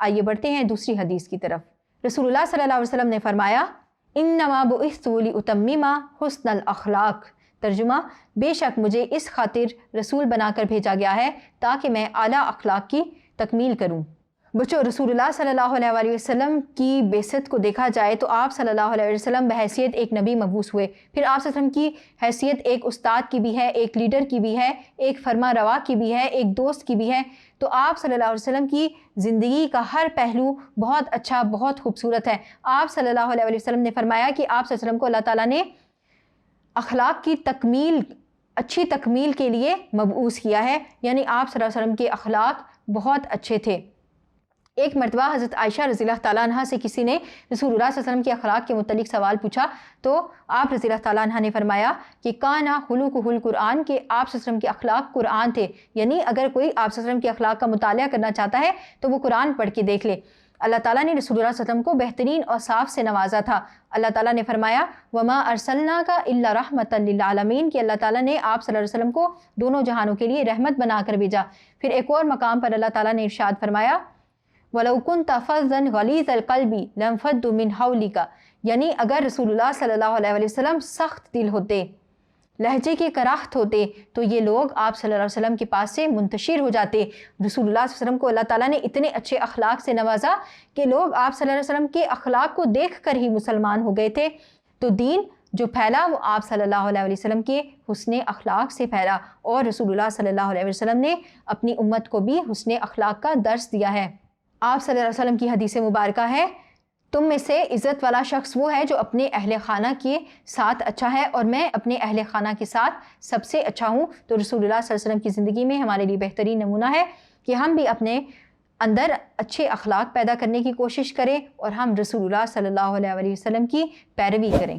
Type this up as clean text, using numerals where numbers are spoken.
آئیے بڑھتے ہیں دوسری حدیث کی طرف۔ رسول اللہ صلی اللہ علیہ وسلم نے فرمایا انما بعثت لاتمم حسن الاخلاق، ترجمہ بے شک مجھے اس خاطر رسول بنا کر بھیجا گیا ہے تاکہ میں اعلیٰ اخلاق کی تکمیل کروں۔ بچوں، رسول اللہ صلی اللہ علیہ وآلہ وسلم کی بعثت کو دیکھا جائے تو آپ صلی اللہ علیہ وسلم بحیثیت ایک نبی مبعوث ہوئے، پھر آپ صلی اللہ علیہ وسلم کی حیثیت ایک استاد کی بھی ہے، ایک لیڈر کی بھی ہے، ایک فرما روا کی بھی ہے، ایک دوست کی بھی ہے۔ تو آپ صلی اللہ علیہ وسلم کی زندگی کا ہر پہلو بہت اچھا، بہت خوبصورت ہے۔ آپ صلی اللہ علیہ وسلم نے فرمایا کہ آپ صلی اللہ علیہ وسلم کو اللہ تعالیٰ نے اخلاق کی تکمیل، اچھی تکمیل کے لیے مبعوث کیا ہے، یعنی آپ صلی اللہ علیہ وسلم کے اخلاق بہت اچھے تھے۔ ایک مرتبہ حضرت عائشہ رضی اللہ تعالیٰ عنہ سے کسی نے رسول اللہ صلی اللہ علیہ وسلم کے اخلاق کے متعلق سوال پوچھا تو آپ رضی اللہ تعالیٰ عنہ نے فرمایا کہ کانا خلقہ القرآن، کہ آپ صلی اللہ علیہ وسلم کے اخلاق قرآن تھے، یعنی اگر کوئی آپ صلی اللہ علیہ وسلم کے اخلاق کا مطالعہ کرنا چاہتا ہے تو وہ قرآن پڑھ کے دیکھ لے۔ اللہ تعالیٰ نے رسول اللہ صلی اللہ علیہ وسلم کو بہترین اور صاف سے نوازا تھا۔ اللہ تعالیٰ نے فرمایا وما ارسلناک الا رحمۃ للعالمین، کہ اللہ تعالیٰ نے آپ صلی اللہ علیہ وسلم کو دونوں جہانوں کے لیے رحمت بنا کر بھیجا۔ پھر ایک اور مقام پر اللہ تعالیٰ نے ارشاد فرمایا وَلَوْ كُنْتَ فَظًّا غَلِيظَ الْقَلْبِ لَانفَضُّوا مِنْ حَوْلِكَ، یعنی اگر رسول اللہ صلی اللہ علیہ وسلم سخت دل ہوتے، لہجے کے کراہت ہوتے، تو یہ لوگ آپ صلی اللہ علیہ وسلم کے پاس سے منتشر ہو جاتے۔ رسول اللہ صلی اللہ علیہ وسلم کو اللہ تعالیٰ نے اتنے اچھے اخلاق سے نوازا کہ لوگ آپ صلی اللہ علیہ وسلم کے اخلاق کو دیکھ کر ہی مسلمان ہو گئے تھے۔ تو دین جو پھیلا وہ آپ صلی اللہ علیہ وسلم کے حسن اخلاق سے پھیلا، اور رسول اللہ صلی اللہ علیہ وسلم نے اپنی امت کو بھی حسن اخلاق کا درس دیا ہے۔ آپ صلی اللہ علیہ وسلم کی حدیث مبارکہ ہے تم میں سے عزت والا شخص وہ ہے جو اپنے اہل خانہ کے ساتھ اچھا ہے، اور میں اپنے اہل خانہ کے ساتھ سب سے اچھا ہوں۔ تو رسول اللہ صلی اللہ علیہ وسلم کی زندگی میں ہمارے لیے بہترین نمونہ ہے کہ ہم بھی اپنے اندر اچھے اخلاق پیدا کرنے کی کوشش کریں اور ہم رسول اللہ صلی اللہ علیہ وسلم کی پیروی کریں۔